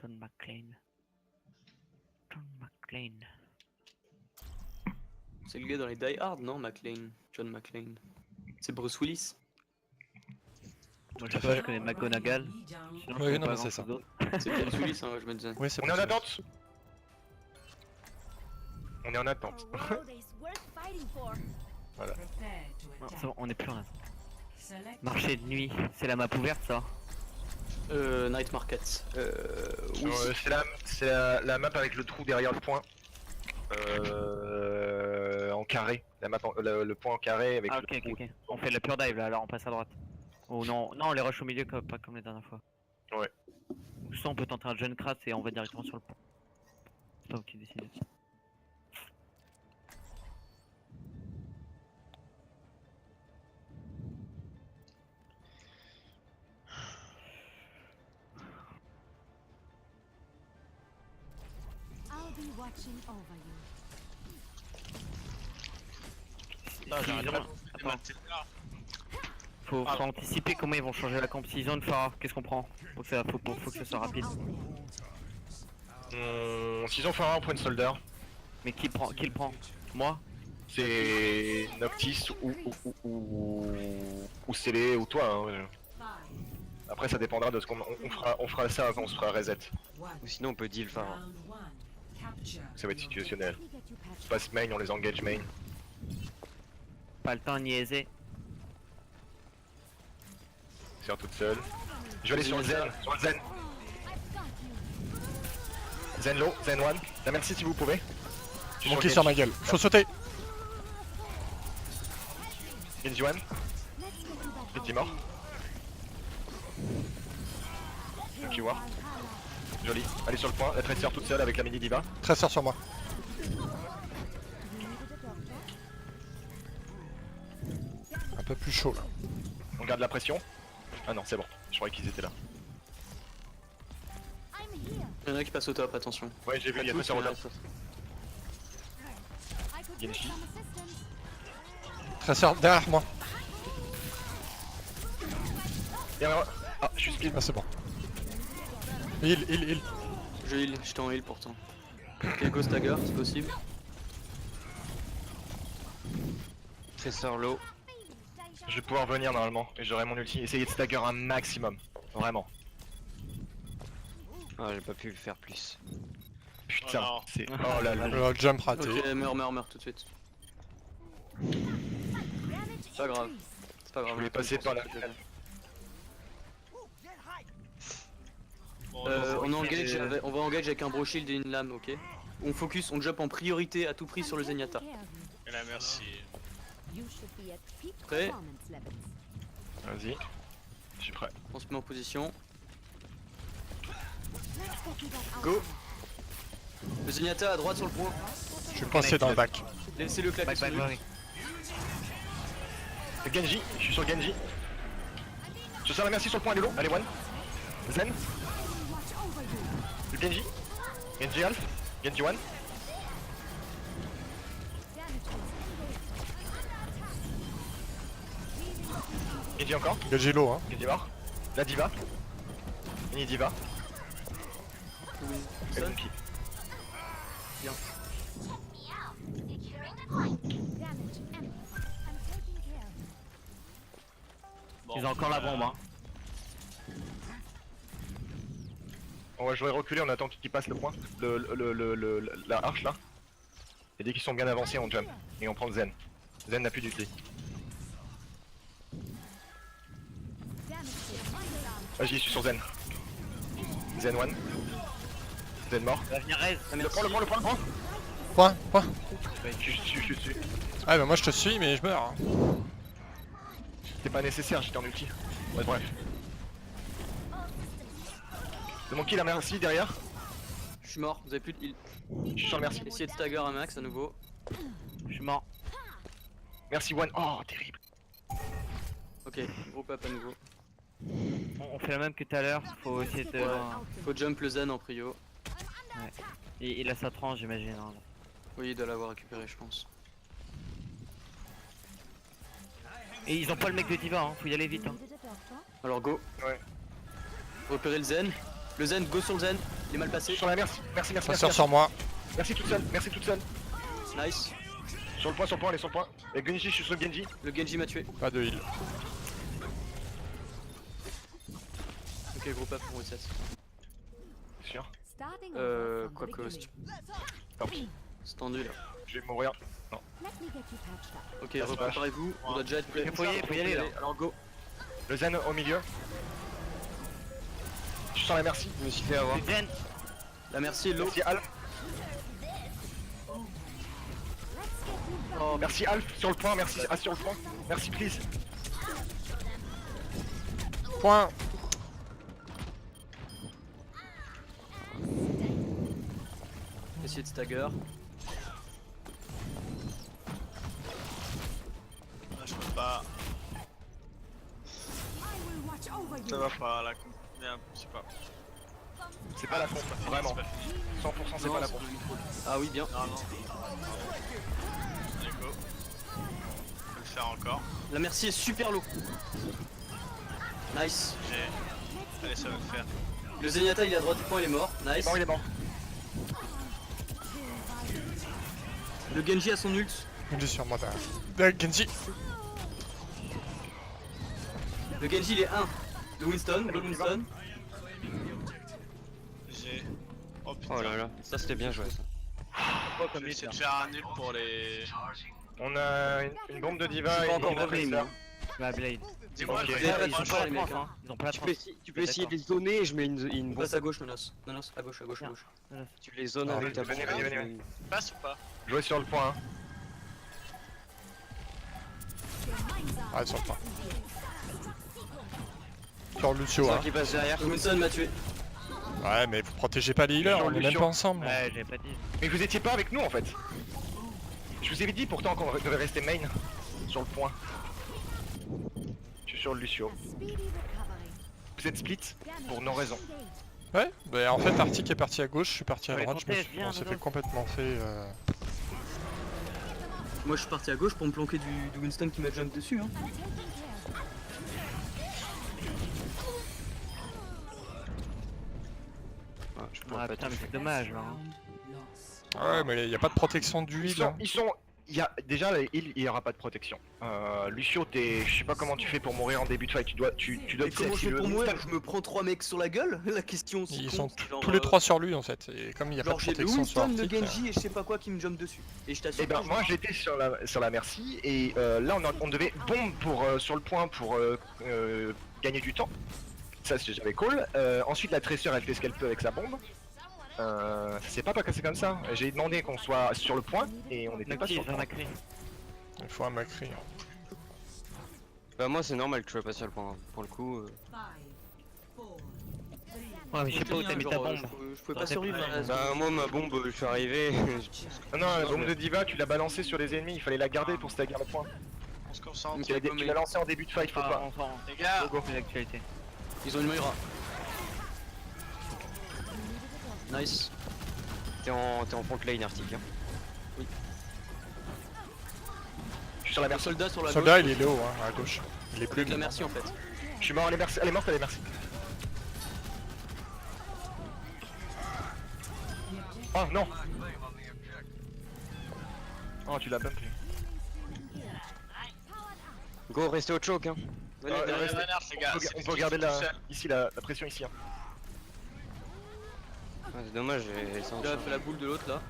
John McClane. John McClane. C'est le gars dans les Die Hard, non, McClane? John McClane. C'est Bruce Willis? Moi je sais pas, je connais McGonagall. Sinon, je Oui, connais non, pas mais c'est grand-chose ça. d'autre. C'est Bruce Willis, hein, je me disais. Oui, c'est On est en possible. attente. On est en attente. Voilà. Non, c'est bon, on est plus en attente. Marché de nuit, c'est la map ouverte ça? Night Market. Oui. C'est la map avec le trou derrière le point. En carré. La map le point en carré avec Ah le ok trou. ok ok. On fait la pure dive là, alors on passe à droite. Oh non, non on les rush au milieu pas comme la dernière fois. Ouais. Ou ça on peut tenter un jeune crash et on va directement sur le pont. C'est pas vous qui décidez. I'll be watching over you. Faut anticiper comment ils vont changer la comp. S'ils ont une Pharah, qu'est-ce qu'on prend? Faut que ça soit rapide. S'ils ont fait un point de soldat, Mais qui le prend? Moi? c'est Noctis ou Célé ou toi. Hein. Après ça dépendra de ce qu'on on fera ça quand on se fera reset. Ou sinon on peut deal Pharah. Ça va être situationnel. Passe main, on les engage main. Pas le temps de niaiser. Sert toute seule. Je vais aller sur le Zen. Sur le Zen. Zen low, Zen one. La merci si vous pouvez. Je suis Monkey le sur ma gueule. Faut sauter. Genji one. Genji mort. Genji war. Joli. Allez sur le point. La tracer toute seule avec la mini diva. Tracer sur moi. Un peu plus chaud là. On garde la pression. Ah non, c'est bon. Je croyais qu'ils étaient là. Il y en a qui passent au top, attention. Ouais, j'ai vu, il y a tracer au top. Genji. Tracer derrière moi. Ah, je suis speed. Ah c'est bon. Heal. Je heal, j'étais en heal pourtant. Ok, go stagger, c'est possible. Tressor low. Je vais pouvoir venir normalement. Et j'aurai mon ulti. Essayez de stagger un maximum. Vraiment. Ah j'ai pas pu le faire plus. Putain, Oh non. c'est. Oh là là. Le jump raté. Ok, meurs tout de suite. C'est pas grave. C'est pas grave. Je voulais passer par la. Bon, On va engage avec un bro shield et une lame, ok? On focus, on jump en priorité à tout prix sur le Zenyatta. et là, merci. Prêt? Vas-y. Je suis prêt. On se met en position. Go. Le Zenyatta à droite sur le point. Je suis coincé dans le bac. Laissez-le claquer sur lui. Genji, je suis sur Genji. Je sers la merci sur le point, elle est low. Allez, one. Zen. Le Genji. Genji half. Genji one. Genji encore. Genji low hein. Genji mort. La diva. Mini diva. Son. MP. Bien. Bon, Ils ont encore la bombe hein. On va jouer reculer, on attend qu'ils passent le point. La arche là. Et dès qu'ils sont bien avancés, on jump. Et on prend le Zen. Zen n'a plus d'utilité. Vas-y, je suis sur Zen. Zen one. Zen mort. Ça va venir raise. Le point. Point. Je suis dessus. Ah bah moi je te suis mais je meurs. Hein. C'était pas nécessaire, j'étais en ulti. Ouais, bref. C'est mon kill, la merci derrière. Je suis mort, vous avez plus de heal. Je suis sur le merci. Essayez de stagger un max à nouveau. Je suis mort. Merci one. Oh, terrible. Ok, groupe up à nouveau. On fait la même que tout à l'heure. Faut essayer de. Faut jump le Zen en prio. Et il a sa tranche j'imagine. Hein. Oui, il doit l'avoir récupéré, je pense. Et ils ont pas le mec de Diva, hein. Faut y aller vite. Hein. Alors go. Ouais. Repérez le Zen. Le Zen, go sur le Zen. Il est mal passé. Sur la merci, merci, merci, Ça merci. sort sur moi. Merci toute seule, merci toute seule. Nice. Sur le point, elle est sur le point. Et Genji, je suis sur le Genji. Le Genji m'a tué. Pas de heal. Ok, groupe up pour reset. C'est sûr. Starting over from the Quoique, beginning. Tant pis, c'est tendu là. je vais mourir. Let me get you patched up. Ok, Ça se repréparez-vous. On doit déjà être prêt. Faut y aller, là. Alors go. Le Zen au milieu. Je suis sur la merci. Je me suis fait avoir. Zen. La merci est low. Merci Alf. Oh, Merci Alf sur le point, merci sur le point. Merci please. Point. Essayez de stagger. Je peux pas. I will watch over Ça you. va pas là. Bien, je sais pas. C'est pas la compte, vraiment. 100% c'est Non, pas la c'est compte. Ah oui, bien. Non, non. Allez, go. On peut le faire encore. La merci est super low. Nice. J'ai. Allez, ça va le faire. Le Zenyatta il est à droite du point, il est mort. Nice. Non, il est mort. Le Genji a son ult. Il est sur moi derrière. Genji. Le Genji il est 1. Le Winston, le Winston. J'ai. Oh putain. Oh là là, ça c'était bien joué ça. Je vais essayer de faire un nul pour les. On a une bombe de diva Ils et sont une encore bombe de revenus, Tracer. La Blade. Dis-moi, Ok. je Ils vais. ont Ils ont pas pas les la mecs, trans, hein. Ils ont pas la trans. Tu peux essayer de les zoner et je mets une On bombe. passe à gauche, Nonos. Nonos, à gauche, à gauche, à gauche. Tu les zones Ah, avec ta bombe. venez. Passe ou pas? Jouez sur le point. Hein. Ah, sur le point. Sur Lucio, C'est hein. toi qui passe derrière. Le Winston m'a tué. Ouais, mais vous protégez pas les healers, Sur on est même Lucio. pas ensemble. Ouais, j'ai pas dit. Mais vous étiez pas avec nous en fait. Je vous avais dit pourtant qu'on devait rester main. Sur le point. Je suis sur le Lucio. Speedy recovery. Vous êtes split pour nos raisons. Ouais, bah en fait Arctic est parti à gauche, je suis parti à Ouais, droite, protège, viens, on s'est Dodo. fait complètement fait. Moi je suis parti à gauche pour me planquer du Winston qui m'a jump dessus. Hein. Ah, je pourrais Ah pas putain, mais toucher. c'est dommage là. Ouais, mais y a pas de protection du heal. Hein. Il y a déjà il y aura pas de protection. Lucio, je sais pas comment tu fais pour mourir en début de fight. Tu dois Et comment je fais pour mourir? Je me prends 3 mecs sur la gueule? La question c'est. Ils sont tous les trois sur lui en fait, et comme il y a pas de Genre j'ai le protection sur Winston, le Arctic. Genji et je sais pas quoi qui me jump dessus. Et je t'assure. Et ben que je- moi j'étais sur la merci et là on devait bombe pour sur le point pour gagner du temps. Ça j'avais call. Ensuite la Tracer elle fait ce qu'elle peut avec sa bombe. C'est pas passé comme ça. J'ai demandé qu'on soit sur le point et on n'était pas Noctis, sur le j'en point. ai créé. Il faut un Macri. Bah moi c'est normal que je sois pas sur le point. Pour le coup. Ouais, mais je sais pas où t'as mis ta Genre, bombe. je pouvais pas survivre. Là, Bah moi ma bombe je suis arrivé. Non, la bombe de diva tu l'as balancée sur les ennemis. Il fallait la garder pour stagger le point. On se concentre. Tu l'as lancée en début de fight, faut Ah, pas. enfin, Les gars, c'est l'actualité. Ils ont une Moira. Nice. T'es en front lane Arctic. Hein. Je suis sur la Un merci. soldat sur la Soldat gauche. il est low hein, à gauche. Il est plus Avec la merci en fait. Je suis mort, elle est morte, elle est merci. Oh non. Oh tu l'as bump. Go, restez au choke hein. venez, Ouais, venez, restez. venez, les gars. On peut regarder la pression ici. Hein. Ah, c'est dommage, ils sont Là, fait la boule de l'autre là.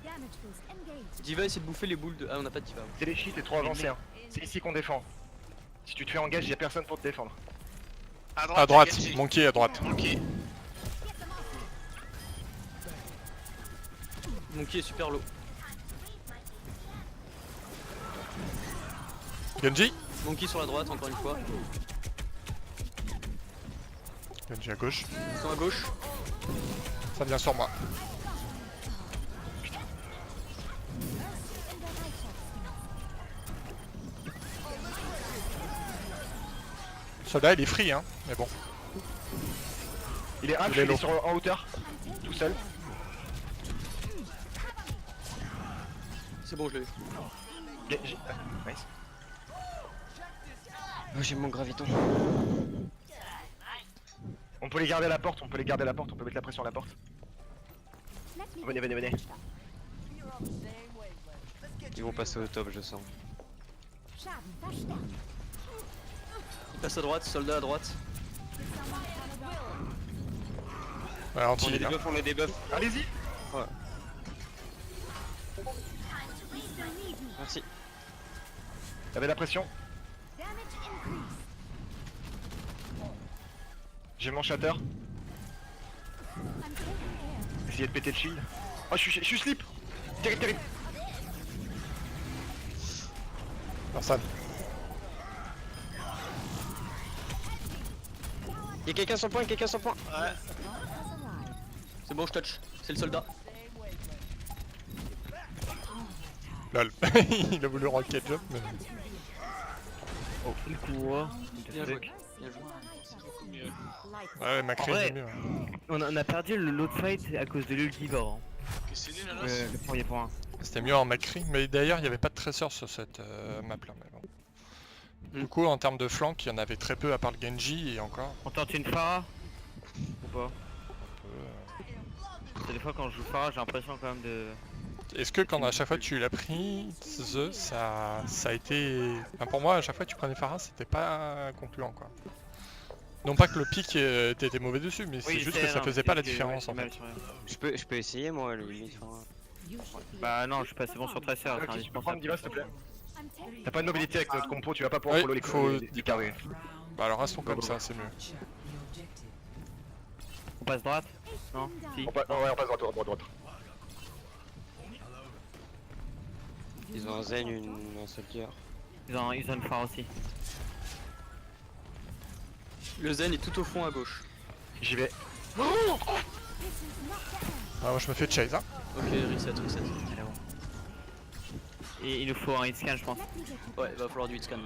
Damage boost engaged. Diva essaie de bouffer les boules de. Ah, on a pas de Diva. C'est les cheats, t'es trop avancé. Hein. C'est ici qu'on défend. Si tu te fais engage, y'a personne pour te défendre. à droite, Genji. Monkey à droite. Ok. Monkey est super low. Genji. Monkey sur la droite, encore une fois. Genji à gauche. Ils sont à gauche. Ça vient sur moi. Soldat il est free hein, mais bon. Il est half, Il est il est low. en hauteur, tout seul. C'est bon, je l'ai eu. Nice. Oh, j'ai mon graviton. On peut les garder à la porte, on peut mettre la pression à la porte. Let me Venez, get venez, you venez. patched up. Ils vont passer au top, je sens. Schaden verstärkt. Il passe à droite, soldat à droite. Ouais, On anti met des là. buffs, on met des buffs. Allez-y. Merci. T'avais la pression. Damage increase. J'ai mon shatter. I'm taking care. Essayez de péter le shield. Oh, je suis slip. Terrible, terrible. Personne. Y'a quelqu'un sur le point, quelqu'un sur le point. Ouais. Arrive. C'est bon, je touch. C'est le soldat. Lol. Il a voulu rocket jump mais... Oh, le coup, oh. Bien joué. Bien joué. Beaucoup mieux. Ouais, Macri En vrai- est mieux. Ouais. On a perdu l'autre fight à cause de l'Ulgivore. Hein. Qu'est-ce que c'est là Le premier point. C'était mieux en Macri, mais d'ailleurs il n'y avait pas de tresseur sur cette map là. Mais bon. Du coup, en termes de flank, il y en avait très peu à part le Genji et encore. On tente une Pharah ou pas? Parce que des fois quand je joue Pharah, j'ai l'impression quand même de... Est-ce que quand à chaque fois tu l'as pris, ça a été... Enfin, pour moi, à chaque fois que tu prenais Pharah, c'était pas concluant quoi. Non pas que le pic était mauvais dessus, mais c'est juste que ça faisait pas la différence en fait. Je peux essayer moi, le limite. Enfin, Bah non, je suis pas assez bon sur Tracer. Ok, tu peux prendre Diva s'il te plaît. I'm taking T'as pas de mobilité avec notre compo, tu vas pas pouvoir Ouais, follow les faut- les carrés. Bah alors restons comme ça, c'est mieux. On passe droite? Non? Si? Ouais, on passe droite. ils ont un Zen, un soldier. Ils ont une Pharah aussi. Le Zen est tout au fond à gauche. J'y vais. Ah, moi je me fais chase hein. Ok, reset. Et il nous faut un hit scan, je pense. Ouais, va falloir du hit scan.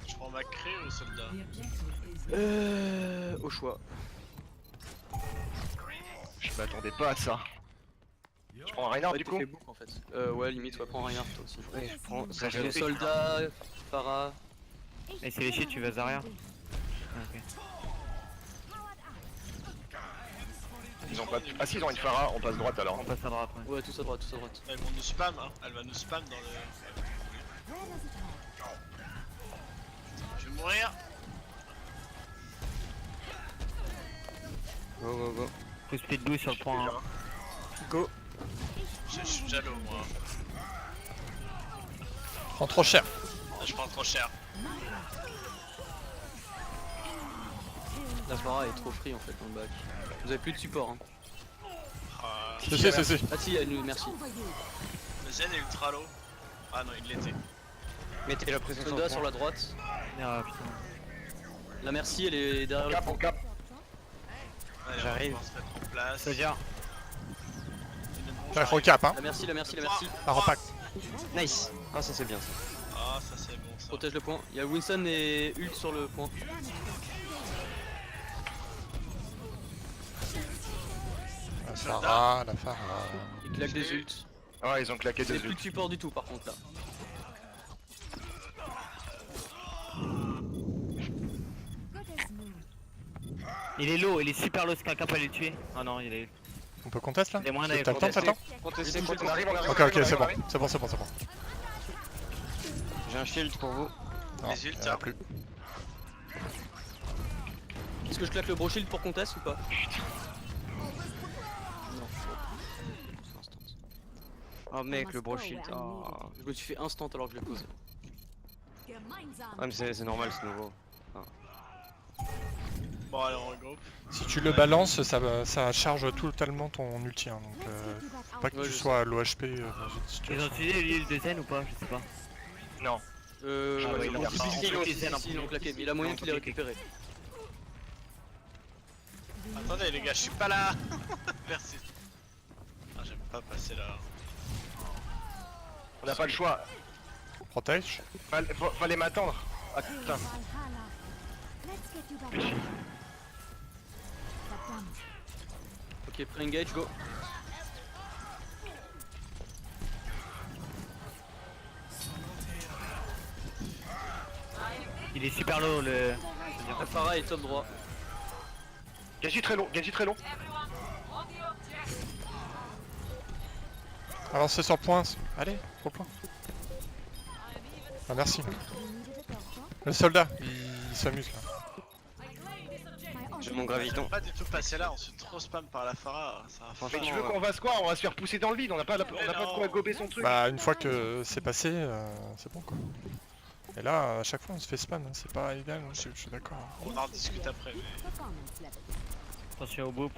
Je prends Macri ou soldat? Au choix. Je m'attendais pas à ça. Je prends un Reinhardt du coup. En fait. Ouais, limite, ouais, prends Reinhardt toi aussi. Ouais, je prends. Ça, Le soldat, Pharah. Et c'est les shit, tu vas Zarya? Ah, ok. Ils ont pas. Ah si, ils ont une Pharah, on passe droite alors. On passe à droite, ouais. Ouais, tous à droite, tous à droite. Elles vont nous spam, hein. Elle va nous spam dans le... Je vais mourir. Go, go, go. Faut split blue sur le point. Hein. Go. Je suis jaloux moi. Prends trop cher. Je prends trop cher. La Pharah est trop free en fait dans le bac. Vous avez plus de support hein. Ah, Si. Ah si, merci. le Zen est ultra low. Ah non, il l'était. Mettez la pression sur le Soldat sur point. la droite. Ah putain. La merci, elle est derrière le Cap, pont. on cap. Allez, J'arrive. On va se mettre en place. C'est-à-dire, Là, recap hein. La merci. La repack. Nice. Ah, ça c'est bien ça. Ah, ça c'est bon ça. Protège le point. Il y a Winston et Ult sur le point. La Pharah, la Pharah. Il claque des ults. Ah, ils ont claqué Vous avez deux plus de ults. support du tout par contre là. Good as new. il est low, il est super low, est-ce que quelqu'un peut aller le tuer? Ah non, il est... On peut contest là? Il y a moyen d'aller T'as le temps, t'as le temps? Contestez, On contestez. arrive. Ok, ok, c'est bon. C'est bon. J'ai un shield pour vous. Non, Les ults, il y en a hein. plus. Est-ce que je claque le bro shield pour contest ou pas? Non. C'est instant. Oh mec, le bro shield. Oh. Je me suis fait instant alors que je l'ai posé. Ouais, mais c'est normal, c'est nouveau. Bon, allez, on regroupe. Si tu le balances, ça charge totalement ton ulti. Hein, donc faut pas que Ouais, tu je sois à l'OHP dans une Ils ont situation. utilisé l'île de Zen ou pas? Je sais pas. Non. Ouais, ouais, ils l'ont il a claqué, pas- ils l'ont claqué, mais il a moyen qu'il ait récupéré. Attendez les gars, je suis pas là. Merci. Ah, j'aime pas passer là. On n'a pas le choix. Protège. Fallait m'attendre. Ah putain. Valhalla. Let's get you back. Verdammt. Ok, pré-engage, go. Il est super low le... La Pharah est top droit. Genji très long, Genji très long. Avancez sur le point. Allez, au point. Ah merci. You needed a doctor? Le soldat, il s'amuse là. My J'ai ultimate mon graviton. Pas du tout passer là, on se trop spam par la Pharah. Ça va Franchement, Mais tu veux qu'on fasse quoi? On va se faire pousser dans le vide, on n'a pas, on n'a pas de quoi gober son truc. Bah une fois que c'est passé, c'est bon quoi. Et là, à chaque fois on se fait spam, hein. C'est pas idéal, hein. Je suis d'accord. On en discute après. Mais... performance level. Attention au boop.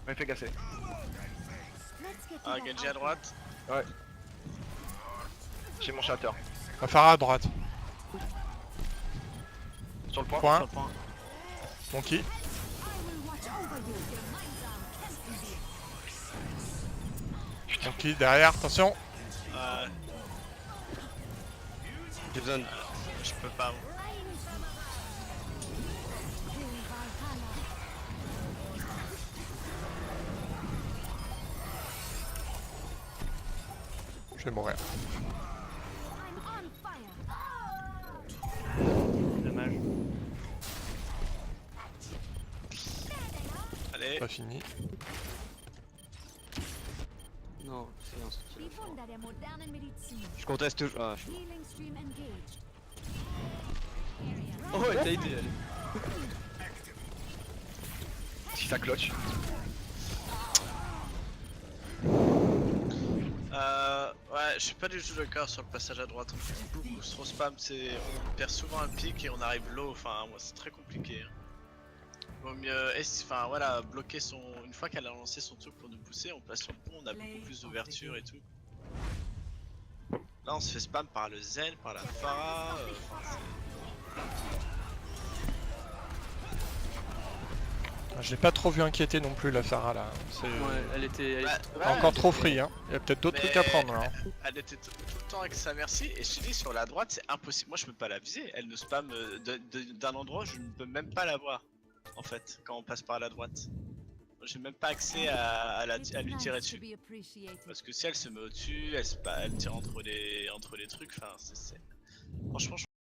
Ouais, fais gasser. Let's get you Ah, back Genji à out droite. J'ai mon shatter. On va faire à droite. Sur le point. Point. Sur le point. Monkey. there. I will watch over you. Monkey derrière, attention. J'ai besoin de... Je peux pas. Till Valhalla. Je vais mourir. I'm on fire. Dommage. Allez. Pas fini. Non, silence. Before der modernen Medizin. Je conteste toujours. Ah, Healing stream engaged. Oh, elle t'a aidé, allez. Si ça clutch. Ouais, je suis pas du tout d'accord sur le passage à droite. On fait beaucoup trop spam, on perd souvent un pic et on arrive low. Enfin, moi, c'est très compliqué. Hein. Vaut mieux, enfin voilà, bloquer son. Une fois qu'elle a lancé son truc pour nous pousser, on passe sur le pont, on a beaucoup plus d'ouverture et tout. Là, on se fait spam par le Zen, par la Pharah. Je l'ai pas trop vu inquiéter non plus la Pharah là. C'est Ouais, elle était. encore trop free hein. Il y a peut-être d'autres trucs à prendre là. Hein. Elle était tout le temps avec sa merci et je te dis sur la droite c'est impossible, moi je peux pas la viser, elle nous spam d'un endroit où je ne peux même pas la voir en fait quand on passe par la droite. J'ai même pas accès à lui tirer dessus. Parce que si elle se met au-dessus, elle tire entre les trucs, enfin c'est... Franchement je